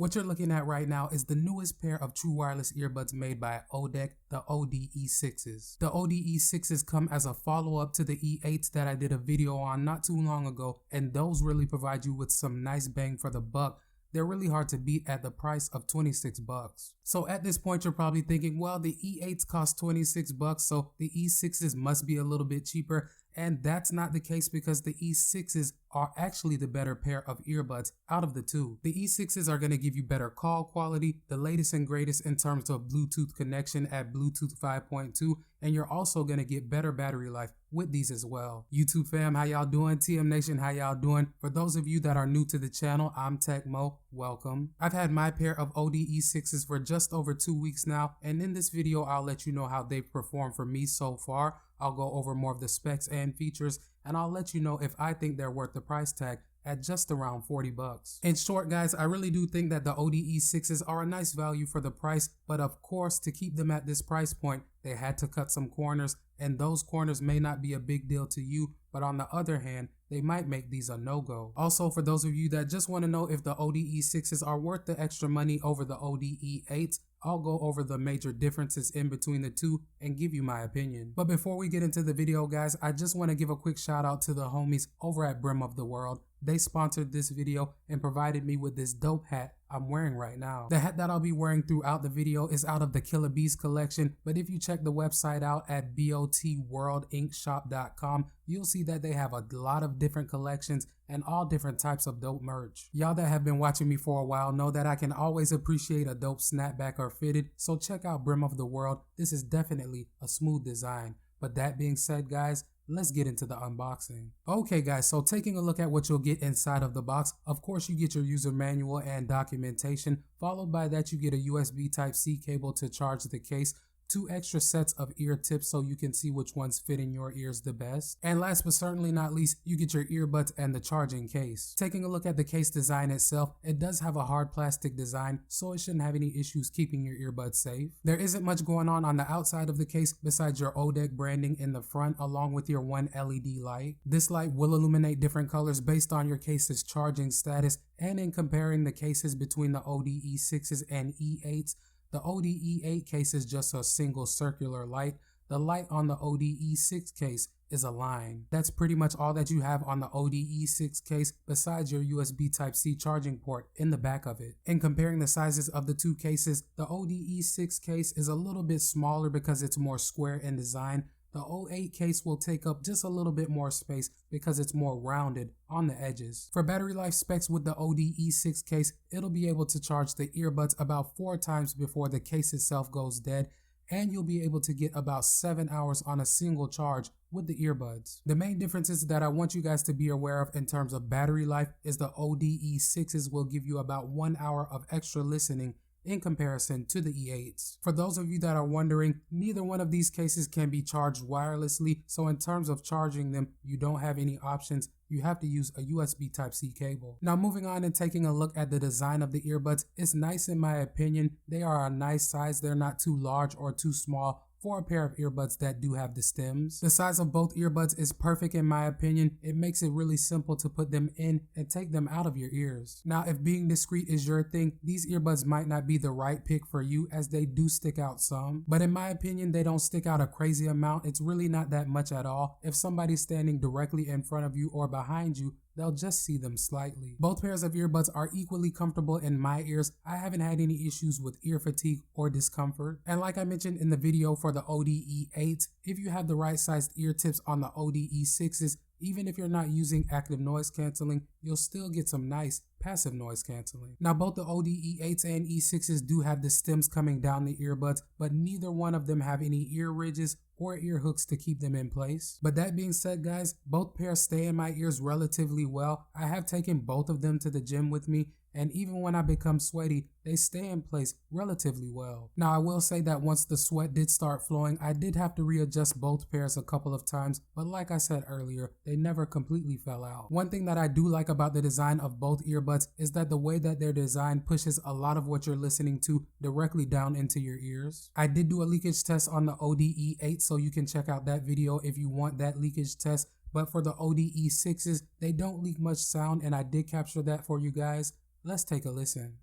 What you're looking at right now is the newest pair of true wireless earbuds made by Odec, the OD-E6s. The OD-E6s come as a follow-up to the E8s that I did a video on not too long ago, and those really provide you with some nice bang for the buck. They're really hard to beat at the price of 26 bucks. So at this point you're probably thinking, well, the E8s cost 26 bucks, so the E6s must be a little bit cheaper. And that's not the case because the E6s are actually the better pair of earbuds out of the two. The E6s are going to give you better call quality, the latest and greatest in terms of Bluetooth connection at Bluetooth 5.2, and you're also going to get better battery life with these as well. YouTube fam, how y'all doing? TM Nation, how y'all doing? For those of you that are new to the channel, I'm Tech Mo. Welcome. I've had my pair of OD-E6s for just over 2 weeks now, and in this video I'll let you know how they've performed for me so far. I'll go over more of the specs and features, and I'll let you know if I think they're worth the price tag at just around 40 bucks. In short guys, I really do think that the OD-E6s are a nice value for the price, but of course to keep them at this price point, they had to cut some corners, and those corners may not be a big deal to you, but on the other hand, they might make these a no-go. Also, for those of you that just want to know if the OD-E6s are worth the extra money over the OD-E8s, I'll go over the major differences in between the two and give you my opinion. But before we get into the video guys, I just want to give a quick shout out to the homies over at Brim of the World. They sponsored this video and provided me with this dope hat I'm wearing right now. The hat that I'll be wearing throughout the video is out of the Killer Bees collection, but if you check the website out at botworldinkshop.com, you'll see that they have a lot of different collections and all different types of dope merch. Y'all that have been watching me for a while know that I can always appreciate a dope snapback or fitted, so check out Brim of the World. This is definitely a smooth design. But that being said guys, let's get into the unboxing. Okay guys, so taking a look at what you'll get inside of the box, of course you get your user manual and documentation, followed by that you get a USB Type-C cable to charge the case, 2 extra sets of ear tips so you can see which ones fit in your ears the best. And last but certainly not least, you get your earbuds and the charging case. Taking a look at the case design itself, it does have a hard plastic design, so it shouldn't have any issues keeping your earbuds safe. There isn't much going on the outside of the case besides your Odec branding in the front along with your one LED light. This light will illuminate different colors based on your case's charging status, and in comparing the cases between the OD-E6s and E8s, the OD-E8 case is just a single circular light. The light on the OD-E6 case is a line. That's pretty much all that you have on the OD-E6 case besides your USB Type-C charging port in the back of it. In comparing the sizes of the two cases, the OD-E6 case is a little bit smaller because it's more square in design. The O8 case will take up just a little bit more space because it's more rounded on the edges. For battery life specs with the OD-E6 case, it'll be able to charge the earbuds about 4 times before the case itself goes dead, and you'll be able to get about 7 hours on a single charge with the earbuds. The main differences that I want you guys to be aware of in terms of battery life is the OD-E6s will give you about 1 hour of extra listening in comparison to the E8s. For those of you that are wondering, neither one of these cases can be charged wirelessly, so in terms of charging them, you don't have any options. You have to use a USB Type-C cable. Now moving on and taking a look at the design of the earbuds, it's nice in my opinion. They are a nice size. They're not too large or too small for a pair of earbuds that do have the stems. The size of both earbuds is perfect in my opinion. It makes it really simple to put them in and take them out of your ears. Now if being discreet is your thing, these earbuds might not be the right pick for you as they do stick out some, but in my opinion they don't stick out a crazy amount. It's really not that much at all. If somebody's standing directly in front of you or behind you, they'll just see them slightly. Both pairs of earbuds are equally comfortable in my ears. I haven't had any issues with ear fatigue or discomfort. And like I mentioned in the video for the OD-E8, if you have the right sized ear tips on the OD-E6s, even if you're not using active noise canceling, you'll still get some nice passive noise canceling. Now both the OD-E8s and E6s do have the stems coming down the earbuds, but neither one of them have any ear ridges or ear hooks to keep them in place. But that being said guys, both pairs stay in my ears relatively well. I have taken both of them to the gym with me, and even when I become sweaty, they stay in place relatively well. Now I will say that once the sweat did start flowing, I did have to readjust both pairs a couple of times, but like I said earlier, they never completely fell out. One thing that I do like about the design of both earbuds is that the way that they're designed pushes a lot of what you're listening to directly down into your ears. I did do a leakage test on the OD-E8, so you can check out that video if you want that leakage test. But for the OD-E6s, they don't leak much sound, and I did capture that for you guys. Let's take a listen.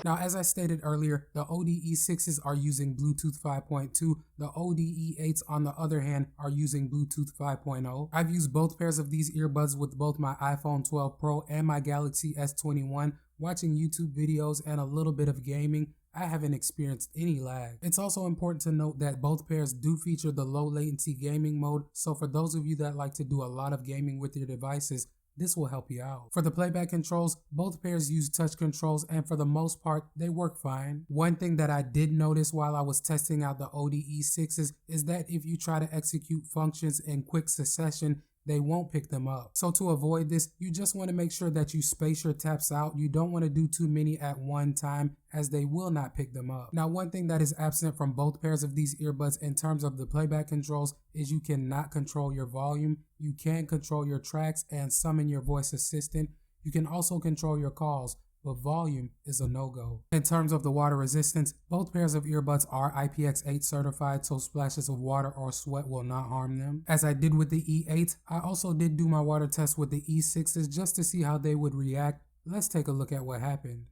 Now, as I stated earlier, the OD-E6s are using Bluetooth 5.2. The OD-E8s, on the other hand, are using Bluetooth 5.0. I've used both pairs of these earbuds with both my iPhone 12 Pro and my Galaxy S21, watching YouTube videos and a little bit of gaming. I haven't experienced any lag. It's also important to note that both pairs do feature the low latency gaming mode, so for those of you that like to do a lot of gaming with your devices, this will help you out. For the playback controls, both pairs use touch controls and for the most part, they work fine. One thing that I did notice while I was testing out the OD-E6s is that if you try to execute functions in quick succession, they won't pick them up. So to avoid this, you just want to make sure that you space your taps out. You don't want to do too many at one time, as they will not pick them up. Now, one thing that is absent from both pairs of these earbuds in terms of the playback controls is you cannot control your volume. You can control your tracks and summon your voice assistant. You can also control your calls, but volume is a no-go. In terms of the water resistance, both pairs of earbuds are IPX8 certified, so splashes of water or sweat will not harm them. As I did with the E8, I also did do my water test with the E6s just to see how they would react. Let's take a look at what happened.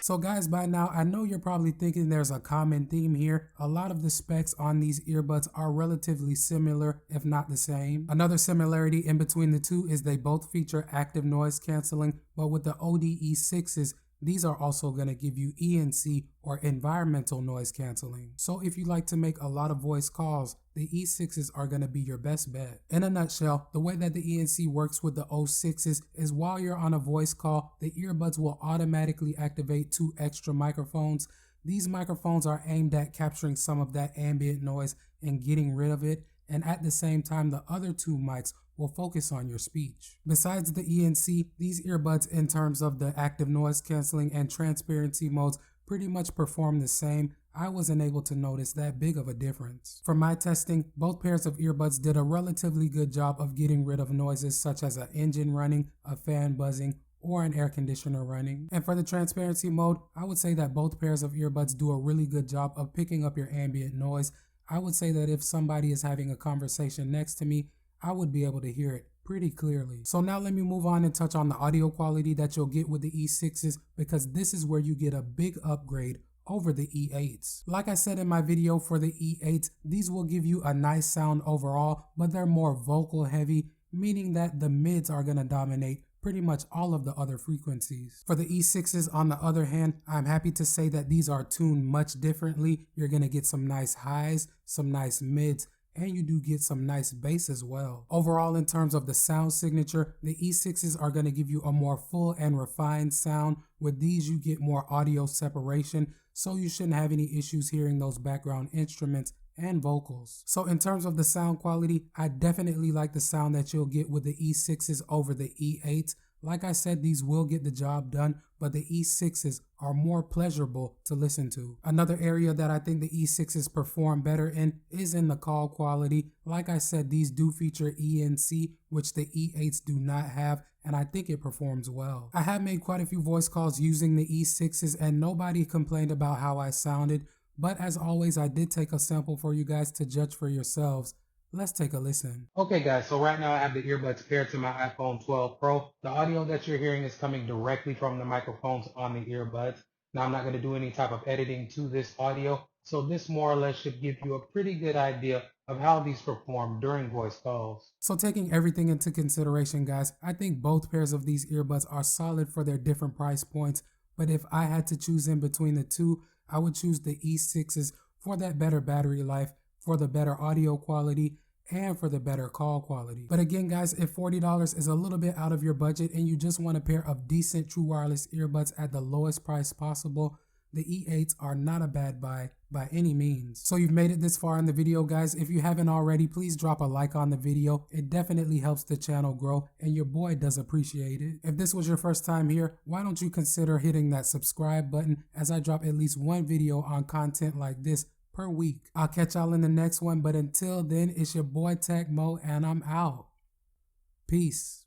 So guys, by now I know you're probably thinking there's a common theme here. A lot of the specs on these earbuds are relatively similar, if not the same. Another similarity in between the two is they both feature active noise canceling, but with the OD-E6s, these are also going to give you ENC or environmental noise canceling. So if you like to make a lot of voice calls, the E6s are going to be your best bet. In a nutshell, the way that the ENC works with the O6s is while you're on a voice call, the earbuds will automatically activate 2 extra microphones. These microphones are aimed at capturing some of that ambient noise and getting rid of it, and at the same time the other 2 mics will focus on your speech. Besides the ENC, these earbuds in terms of the active noise canceling and transparency modes pretty much perform the same. I wasn't able to notice that big of a difference. For my testing, both pairs of earbuds did a relatively good job of getting rid of noises such as an engine running, a fan buzzing, or an air conditioner running. And for the transparency mode, I would say that both pairs of earbuds do a really good job of picking up your ambient noise. I would say that if somebody is having a conversation next to me, I would be able to hear it pretty clearly. So now let me move on and touch on the audio quality that you'll get with the E6s, because this is where you get a big upgrade over the E8s. Like I said in my video for the E8s, these will give you a nice sound overall, but they're more vocal heavy, meaning that the mids are going to dominate pretty much all of the other frequencies. For the E6s, on the other hand, I'm happy to say that these are tuned much differently. You're going to get some nice highs, some nice mids, and you do get some nice bass as well. Overall, in terms of the sound signature, the E6s are going to give you a more full and refined sound. With these, you get more audio separation, so you shouldn't have any issues hearing those background instruments and vocals. So in terms of the sound quality, I definitely like the sound that you'll get with the E6s over the E8s. Like I said, these will get the job done, but the E6s are more pleasurable to listen to. Another area that I think the E6s perform better in is in the call quality. Like I said, these do feature ENC, which the E8s do not have, and I think it performs well. I have made quite a few voice calls using the E6s and nobody complained about how I sounded, but as always, I did take a sample for you guys to judge for yourselves. Let's take a listen. Okay guys, so right now I have the earbuds paired to my iPhone 12 Pro. The audio that you're hearing is coming directly from the microphones on the earbuds. Now I'm not going to do any type of editing to this audio, so this more or less should give you a pretty good idea of how these perform during voice calls. So taking everything into consideration guys, I think both pairs of these earbuds are solid for their different price points, but if I had to choose in between the two, I would choose the E6s for that better battery life, for the better audio quality, and for the better call quality. But again guys, if $40 is a little bit out of your budget and you just want a pair of decent true wireless earbuds at the lowest price possible, the E8s are not a bad buy by any means. So you've made it this far in the video guys. If you haven't already, please drop a like on the video. It definitely helps the channel grow and your boy does appreciate it. If this was your first time here, why don't you consider hitting that subscribe button, as I drop at least one video on content like this per week. I'll catch y'all in the next one, but until then, it's your boy Tech Mo and I'm out. Peace.